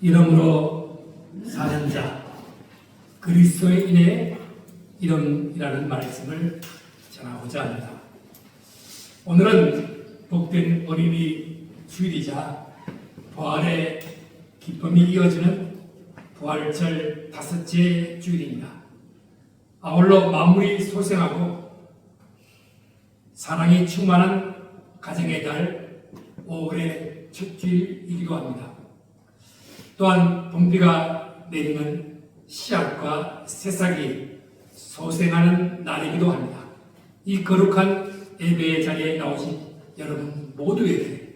이름으로 사는 자, 그리스도인의 이름이라는 말씀을 전하고자 합니다. 오늘은 복된 어린이 주일이자 부활의 기쁨이 이어지는 부활절 다섯째 주일입니다. 아울러 만물이 소생하고 사랑이 충만한 가정의 달 5월의 첫 주일이기도 합니다. 또한 봄비가 내리는 씨앗과 새싹이 소생하는 날이기도 합니다. 이 거룩한 예배의 자리에 나오신 여러분 모두에게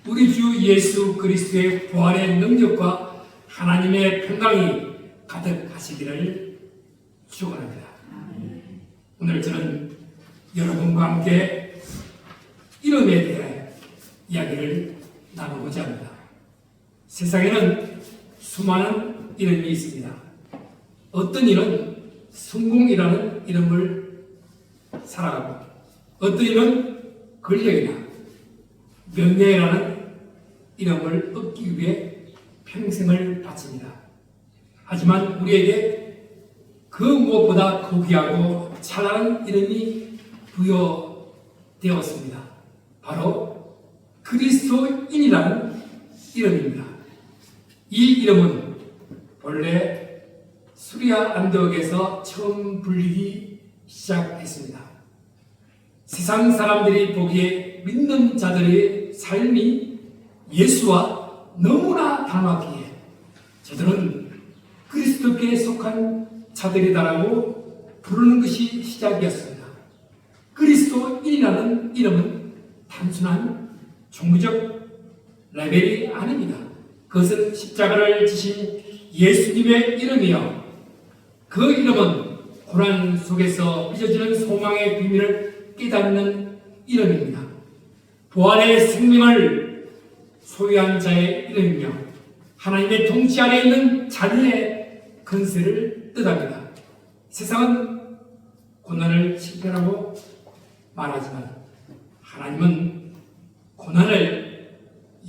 우리 주 예수 그리스도의 부활의 능력과 하나님의 평강이 가득하시기를 축원합니다. 오늘 저는 여러분과 함께 이름에 대해 이야기를 나누고자 합니다. 세상에는 수많은 이름이 있습니다. 어떤 이는 성공이라는 이름을 살아가고, 어떤 이는 권력이나 명예라는 이름을 얻기 위해 평생을 바칩니다. 하지만 우리에게 그 무엇보다 고귀하고 찬란한 이름이 부여되었습니다. 바로 그리스도인이라는 이름입니다. 이 이름은 본래 수리아 안디옥에서 처음 불리기 시작했습니다. 세상 사람들이 보기에 믿는 자들의 삶이 예수와 너무나 닮았기에 저들은 그리스도께 속한 자들이다라고 부르는 것이 시작이었습니다. 그리스도인이라는 이름은 단순한 종교적 레벨이 아닙니다. 그것은 십자가를 지신 예수님의 이름이요, 그 이름은 고난 속에서 빚어지는 소망의 비밀을 깨닫는 이름입니다. 부활의 생명을 소유한 자의 이름이며 하나님의 통치 아래 있는 자녀의 권세를 뜻합니다. 세상은 고난을 실패라고 말하지만 하나님은 고난을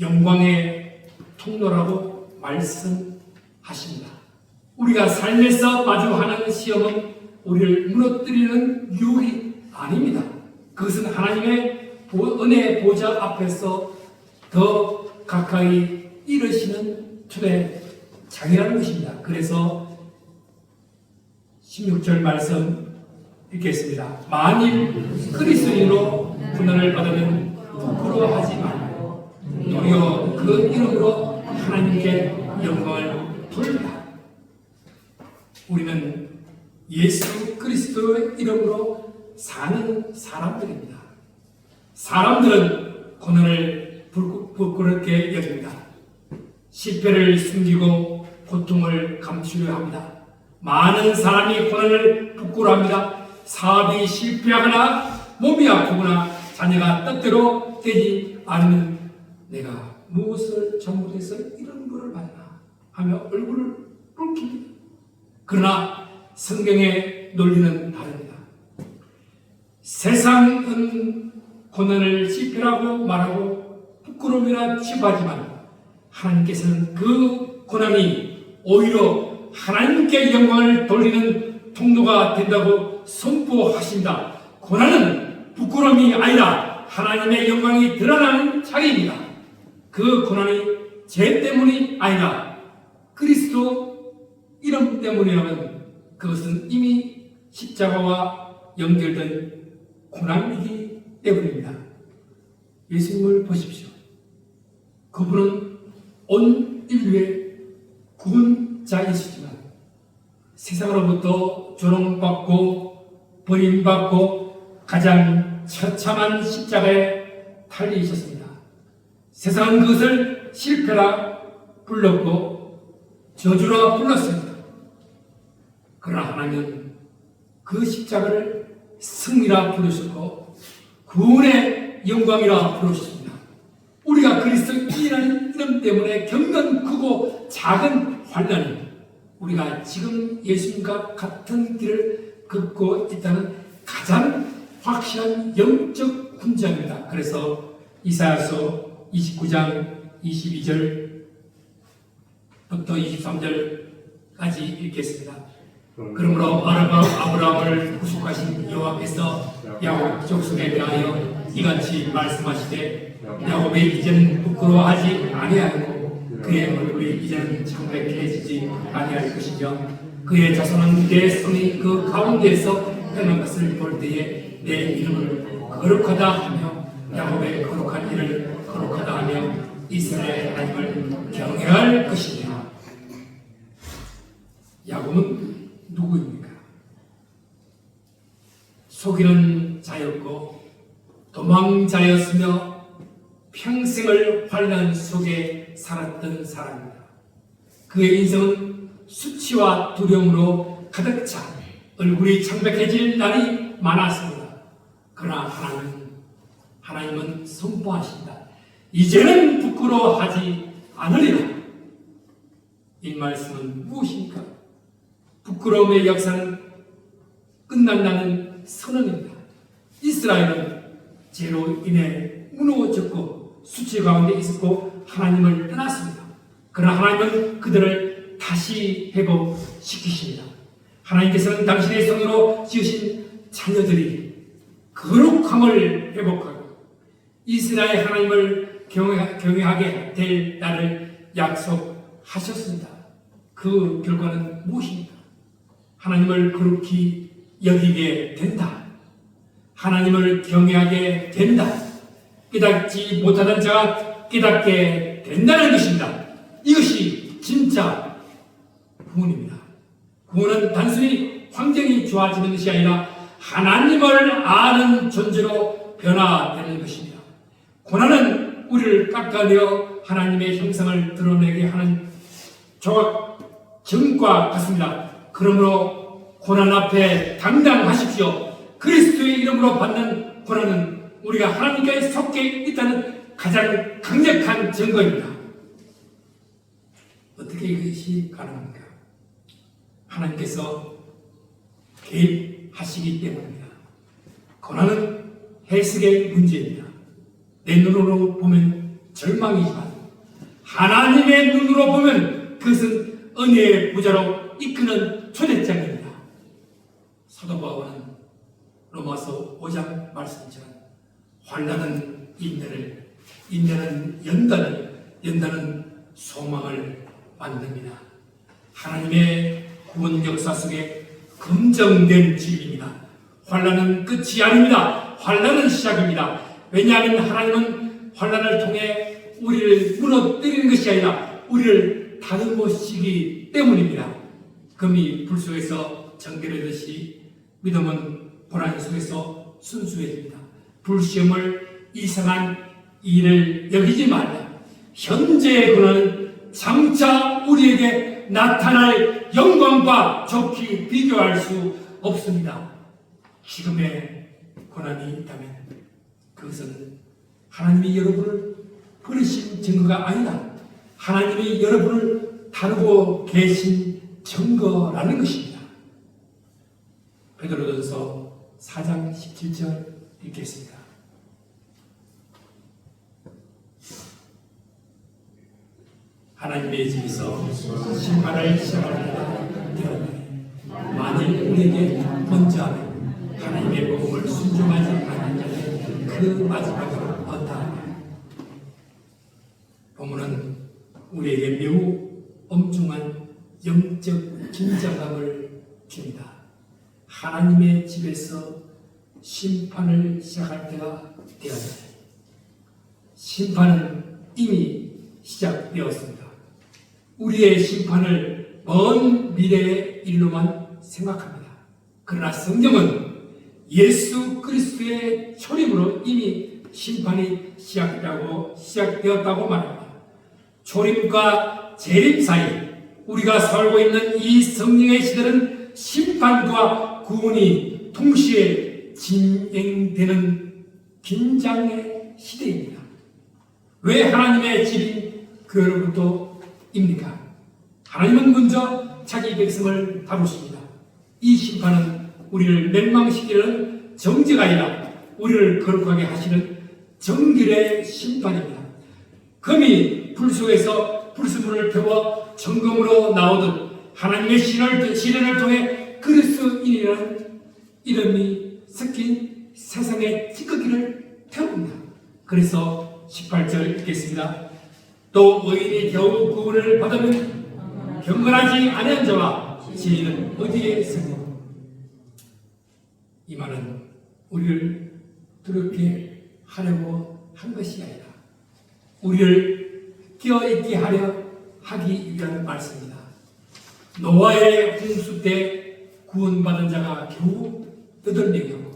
영광의 통로라고 말씀하십니다. 우리가 삶에서 마주하는 시험은 우리를 무너뜨리는 유혹이 아닙니다. 그것은 하나님의 은혜의 보좌 앞에서 더 가까이 이르시는 초대장이라는 것입니다. 그래서 16절 말씀 읽겠습니다. 만일 그리스도인으로 고난을 받으면 부끄러워하지 말고 도리어 그 이름으로 하나님께 영광을 돌리라. 우리는 예수 그리스도의 이름으로 사는 사람들입니다. 사람들은 고난을 부끄럽게 여깁니다. 실패를 숨기고 고통을 감추려 합니다. 많은 사람이 고난을 부끄러워합니다. 사업이 실패하거나 몸이 아프거나 자녀가 뜻대로 되지 않으면 내가 무엇을 잘못해서 이런 거를 받나 하며 얼굴을 붉힙니다. 그러나 성경의 논리는 다릅니다. 세상은 고난을 실패라고 말하고 부끄러움이라 취급하지만 하나님께서는 그 고난이 오히려 하나님께 영광을 돌리는 통로가 된다고 선포하신다. 고난은 부끄러움이 아니라 하나님의 영광이 드러나는 자리입니다. 그 고난이 죄 때문이 아니라 그리스도 이름 때문이라면 그것은 이미 십자가와 연결된 고난이기 때문입니다. 예수님을 보십시오. 그분은 온 인류의 구원자이시지만 세상으로부터 조롱받고 버림받고 가장 처참한 십자가에 달리셨습니다. 세상은 그것을 실패라 불렀고 저주라 불렀습니다. 그러나 하나님은 그 십자가를 승리라 부르셨고 구원의 영광이라 부르셨습니다. 우리가 그리스도인이라는 이름 때문에 겪는 크고 작은 환난은 우리가 지금 예수님과 같은 길을 걷고 있다는 가장 확실한 영적 훈장입니다. 그래서 이사야서 29장 22절 부터 23절까지 읽겠습니다. 그러므로 아브라함을 구속하신 여호와께서 야곱 족속에 대하여 이같이 말씀하시되 야곱이 이제는 부끄러워하지 아니하고 그의 얼굴이 이제는 창백해지지 아니할 것이며 그의 자손은 내 손이 그 가운데에서 행한 것을 볼 때에 내 이름을 거룩하다 하며 야곱의 거룩한 일을 거룩하다 하며 이스라엘 하나님을 경외할 것이며. 야곱은 누구입니까? 속이는 자였고 도망자였으며 평생을 환난 속에 살았던 사람입니다. 그의 인생은 수치와 두려움으로 가득 차 얼굴이 창백해질 날이 많았습니다. 그러나 하나님은 선포하신다. 이제는 부끄러워하지 않으리라. 이 말씀은 무엇입니까? 부끄러움의 역사는 끝난다는 선언입니다. 이스라엘은 죄로 인해 무너졌고 수치 가운데 있었고 하나님을 떠났습니다. 그러나 하나님은 그들을 다시 회복시키십니다. 하나님께서는 당신의 손으로 지으신 자녀들이 거룩함을 회복하고 이스라엘 하나님을 경외하게 될 날을 약속하셨습니다. 그 결과는 무엇입니까? 하나님을 거룩히 여기게 된다. 하나님을 경외하게 된다. 깨닫지 못하던 자가 깨닫게 된다는 것입니다. 이것이 진짜 구원입니다. 구원은 단순히 환경이 좋아지는 것이 아니라 하나님을 아는 존재로 변화되는 것입니다. 고난은 우리를 깎아내어 하나님의 형상을 드러내게 하는 조각정과 같습니다. 그러므로 고난 앞에 당당하십시오. 그리스도의 이름으로 받는 고난은 우리가 하나님께 속해 있다는 가장 강력한 증거입니다. 어떻게 이것이 가능합니까? 하나님께서 개입하시기 때문입니다. 고난은 해석의 문제입니다. 내 눈으로 보면 절망이지만 하나님의 눈으로 보면 그것은 은혜의 부자로 이끄는 초대장입니다. 사도 바울은 로마서 5장 말씀처럼 환난은 인내를, 인내는 연단은 소망을 만듭니다. 하나님의 구원 역사 속에 검증된 진리입니다. 환난은 끝이 아닙니다. 환난은 시작입니다. 왜냐하면 하나님은 환난을 통해 우리를 무너뜨리는 것이 아니라 우리를 다듬으시기 때문입니다. 금이 불 속에서 정결하듯이 믿음은 고난 속에서 순수해집니다. 불시험을 이상한 일을 여기지 말라. 현재의 고난은 장차 우리에게 나타날 영광과 좋게 비교할 수 없습니다. 지금의 고난이 있다면 그것은 하나님이 여러분을 버리신 증거가 아니라 하나님이 여러분을 다루고 계신 증거라는 것입니다. 베드로전서 4장 17절 읽겠습니다. 하나님의 집에서 심판을 시작할 때가 되었네. 만일 우리에게 먼저 하면 하나님의 복음을 순종하지 않는 자는 그 마지막으로 어떠하냐. 본문은 우리에게 매우 엄중한 영적 긴장감을 줍니다. 하나님의 집에서 심판을 시작할 때가 되었네. 심판은 이미 시작되었습니다. 우리의 심판을 먼 미래의 일로만 생각합니다. 그러나 성경은 예수 그리스도의 초림으로 이미 심판이 시작되었다고 말합니다. 초림과 재림 사이 우리가 살고 있는 이 성령의 시대는 심판과 구원이 동시에 진행되는 긴장의 시대입니다. 왜 하나님의 집인 교회로부터입니까? 하나님은 먼저 자기 백성을 다루십니다. 이 심판은 우리를 멸망시키는 정죄가 아니라 우리를 거룩하게 하시는 정결의 심판입니다. 금이 불 속에서 불순물을 태워 정금으로 나오듯 하나님의 시련을 통해 그리스도인이라는 이름이 섞인 세상의 찌꺼기를 태웁니다. 그래서 18절 읽겠습니다. 또 의인이 겨우 구원을 받으면 경건하지 아니한 자와 죄인은 어디에 있으며. 이 말은 우리를 더럽게 하려고 한 것이 아니라 우리를 깨어있게 하려 하기 위한 말씀입니다. 노아의 홍수 때 구원받은 자가 겨우 8명이었고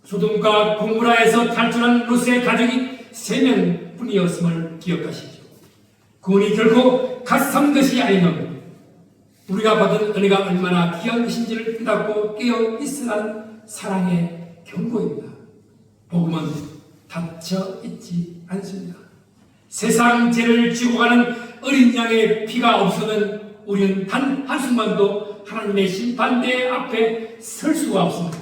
소돔과 고모라에서 탈출한 롯의 가족이 3명뿐이었음을 기억하시죠. 구원이 결코 갓산 것이 아니면 우리가 받은 은혜가 얼마나 귀한 것인지를 깨닫고 깨어 있으라는 사랑의 경고입니다. 복음은 닫혀 있지 않습니다. 세상 죄를 지고 가는 어린 양의 피가 없으면 우리는 단 한순간도 하나님의 심판대 앞에 설 수가 없습니다.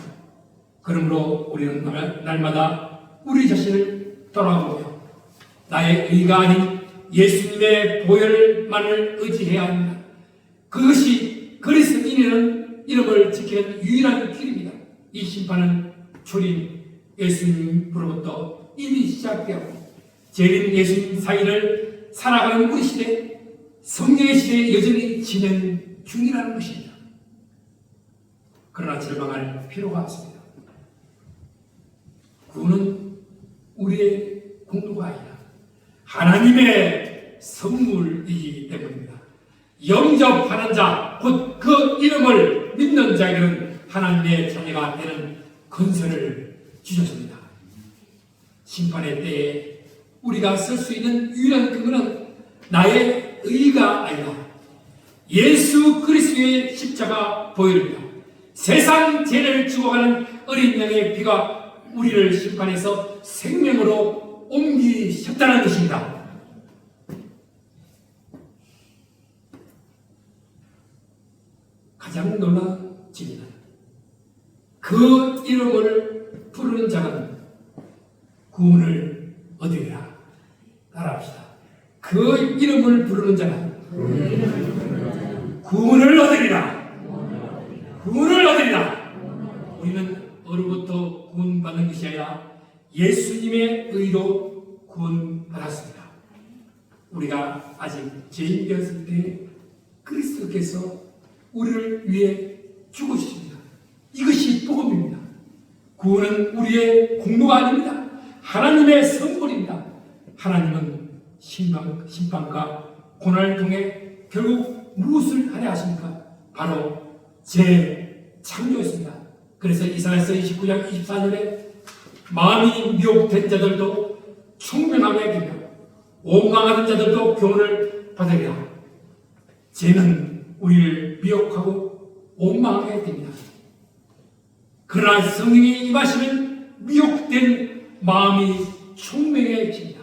그러므로 우리는 날마다 우리 자신을 돌아보며 나의 의가 아닌 예수님의 보혈만을 의지해야 합니다. 그것이 그리스도인이라는 이름을 지키는 유일한 길입니다. 이 심판은 초림 예수님으로부터 이미 시작되었고 재림 예수님 사이를 살아가는 우리 시대, 성령의 시대에 여전히 진행 중이라는 것입니다. 그러나 절망할 필요가 없습니다. 구원은 우리의 공로가 아니라 하나님의 선물이기 때문입니다. 영접하는 자, 곧 그 이름을 믿는 자에게는 하나님의 자녀가 되는 건설을 주셨습니다. 심판의 때에 우리가 쓸 수 있는 유일한 근거는 나의 의가 아니라 예수 그리스도의 십자가 보혈입니다. 세상 죄를 죽어가는 어린 양의 피가 우리를 심판해서 생명으로 옮기셨다는 것입니다. 가장 놀라운 진리는 그 이름을 부르는 자는 구원을 얻으리라. 따라합시다. 그 이름을 부르는 자는 구원을 얻으리라. 구원을 얻으리라. 우리는 어로부터 구원받는 것이 아니라 예수님의 의로 구원받았습니다. 우리가 아직 죄인 되었을 때 그리스도께서 우리를 위해 죽으셨습니다. 이것이 복음입니다. 구원은 우리의 공로가 아닙니다. 하나님의 선물입니다. 하나님은 심판과 고난을 통해 결국 무엇을 하려 하십니까? 바로 재창조였습니다. 그래서 이사야서 29장 24절에 마음이 미혹된 자들도 총명하게 되며 원망하는 자들도 교훈을 받으리라. 죄는 우리를 미혹하고 원망하게 됩니다. 그러나 성령이 임하시면 미혹된 마음이 총명해집니다.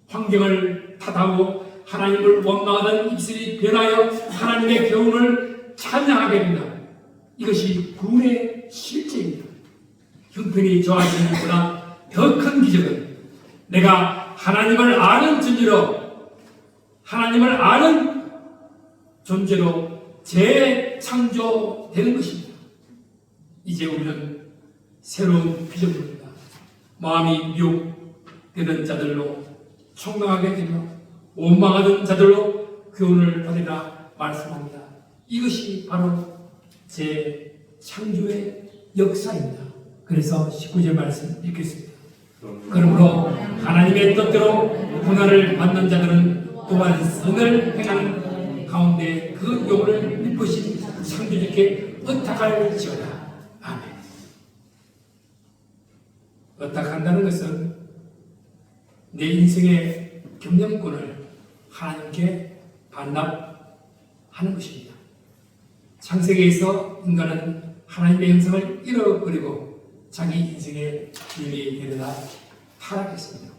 환경을 탓하고 하나님을 원망하던 입술이 변하여 하나님의 교훈을 찬양하게 됩니다. 이것이 구원의 실제입니다. 형편이 좋아지는 것보다 더 큰 기적은 내가 하나님을 아는 존재로 재창조되는 것입니다. 이제 우리는 새로운 비전입니다. 마음이 미혹되는 자들로 총명하게 되며 원망하는 자들로 교훈을 받으라 말씀합니다. 이것이 바로 재창조의 역사입니다. 그래서 19절 말씀 읽겠습니다. 그러므로 하나님의 뜻대로 고난을 받는 자들은 또한 선을 행하는 가운데 그 영혼을 믿으신 창조주께 의탁할지어다. 아멘. 의탁한다는 것은 내 인생의 경영권을 하나님께 반납하는 것입니다. 창세기에서 인간은 하나님의 형상을 잃어버리고 자기 인생의 주인이 되려다 타락했습니다.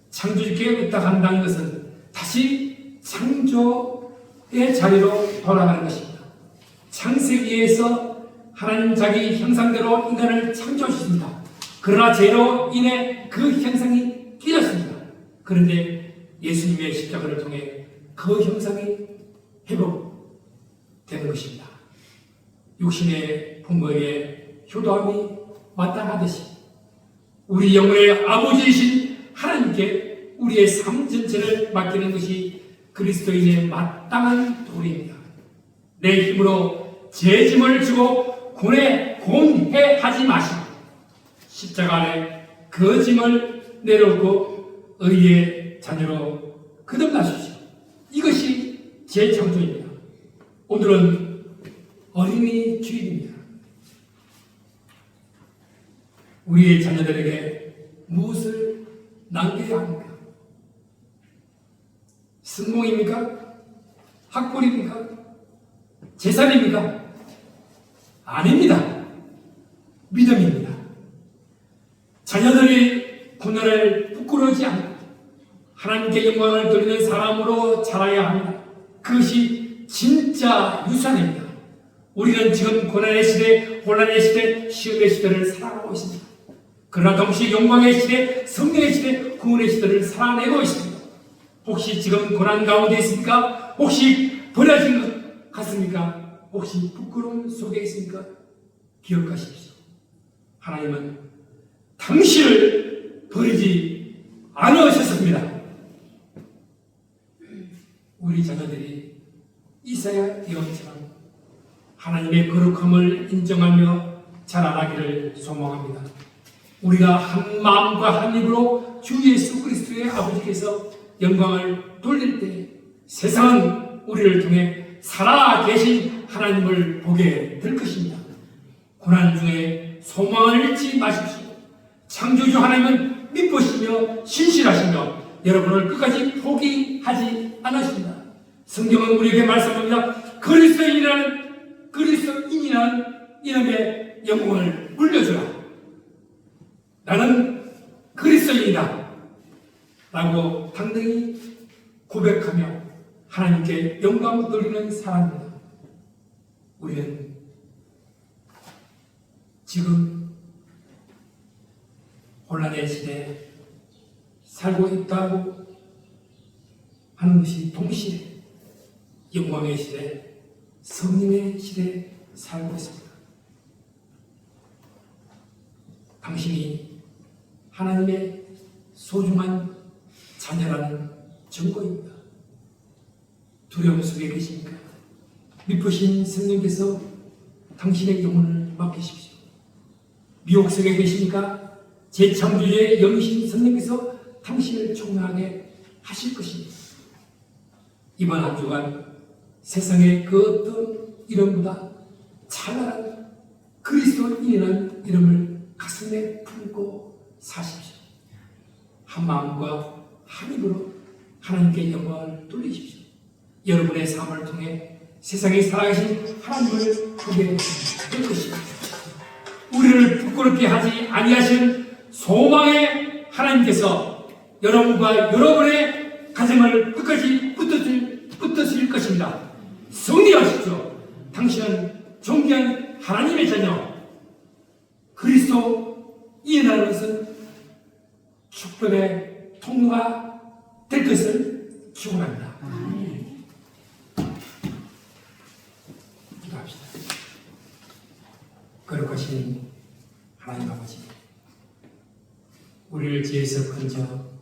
창조주께 의탁한다는 것은 다시 창조의 자리로 돌아가는 것입니다. 창세기에서 하나님 자기 형상대로 인간을 창조하셨습니다. 그러나 죄로 인해 그 형상이 깨졌습니다. 그런데 예수님의 십자가를 통해 그 형상이 회복되는 것입니다. 육신의 부모에게 효도함이 마땅하듯이 우리 영혼의 아버지이신 하나님께 우리의 삶 전체를 맡기는 것이 그리스도인의 마땅한 도리입니다. 내 힘으로 제 짐을 지고 고뇌하지 마시고 십자가 안에 그 짐을 내려놓고 의의 자녀로 거듭나십시오. 이것이 재창조입니다. 오늘은 어린이 주일입니다. 우리의 자녀들에게 무엇을 남겨야 합니까? 성공입니까? 학벌입니까? 재산입니까? 아닙니다. 믿음입니다. 자녀들이 고난을 부끄러워하지 않고 하나님께 영광을 돌리는 사람으로 자라야 합니다. 그것이 진짜 유산입니다. 우리는 지금 고난의 시대, 혼란의 시대, 시험의 시대를 살아가고 있습니다. 그러나 동시에 영광의 시대, 성령의 시대, 구원의 시대를 살아내고 있습니다. 혹시 지금 고난 가운데 있습니까? 혹시 버려진 것 같습니까? 혹시 부끄러움 속에 있습니까? 기억하십시오. 하나님은 당신을 버리지 않으셨습니다. 우리 자녀들이 이사야 예언처럼 하나님의 거룩함을 인정하며 자라나기를 소망합니다. 우리가 한 마음과 한 입으로 주 예수 그리스도의 아버지께서 영광을 돌릴 때 세상은 우리를 통해 살아계신 하나님을 보게 될 것입니다. 고난 중에 소망을 잃지 마십시오. 창조주 하나님은 믿으시며 신실하시며 여러분을 끝까지 포기하지 않으십니다. 성경은 우리에게 말씀합니다. 그리스도인이라는 이름의 영광을 물려주라. 나는 그리스도인이다 라고 당당히 고백하며 하나님께 영광 돌리는 사람입니다. 우리는 지금 혼란의 시대에 살고 있다고 하는 것이 동시에 영광의 시대, 성령의 시대에 살고 있습니다. 당신이 하나님의 소중한 자녀라는 증거입니다. 두려움 속에 계십니까? 미쁘신 성령께서 당신의 영혼을 맡기십시오. 미혹 속에 계십니까? 재창조주의 영이신 성령께서 당신을 총명하게 하실 것입니다. 이번 한 주간 세상의 그 어떤 이름보다 찬란한 그리스도인이라는 이름을 가슴에 품고 사십시오. 한 마음과 한 입으로 하나님께 영광을 돌리십시오. 여러분의 삶을 통해 세상에 살아계신 하나님을 보게 될 것입니다. 우리를 부끄럽게 하지 아니하시는 소망의 하나님께서 여러분과 여러분의 가정을 끝까지 붙드실 것입니다. 승리하십시오. 당신은 존귀한 하나님의 자녀, 그리스도인이라는 것은 축복의 통로가 될 것을 축원합니다. 기도합시다. 거룩하신 하나님 아버지, 우리를 죄에서 건져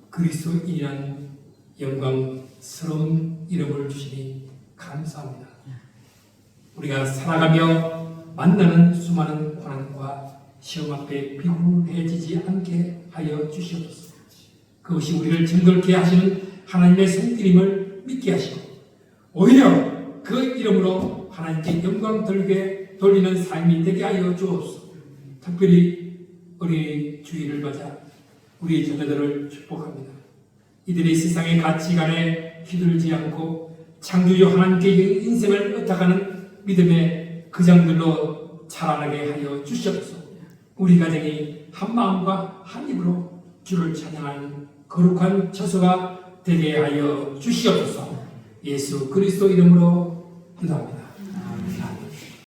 그리스도인이라는 영광스러운 이름을 주시니 감사합니다. 우리가 살아가며 만나는 수많은 고난과 시험 앞에 비굴해지지 않게 하여 주시옵소서. 그것이 우리를 정결케 하시는 하나님의 손길임을 믿게 하시고 오히려 그 이름으로 하나님께 영광 돌리는 삶이 되게 하여 주옵소서. 특별히 어린이 주일을 맞아 우리 자녀들을 축복합니다. 이들이 세상의 가치관에 휘둘리지 않고 창조주 하나님께 인생을 의탁하는 믿음의 그장들로 자라나게 하여 주시옵소서. 우리 가정이 한 마음과 한 입으로 주를 찬양하는 거룩한 처소가 되게 하여 주시옵소서. 예수 그리스도 이름으로 기도합니다.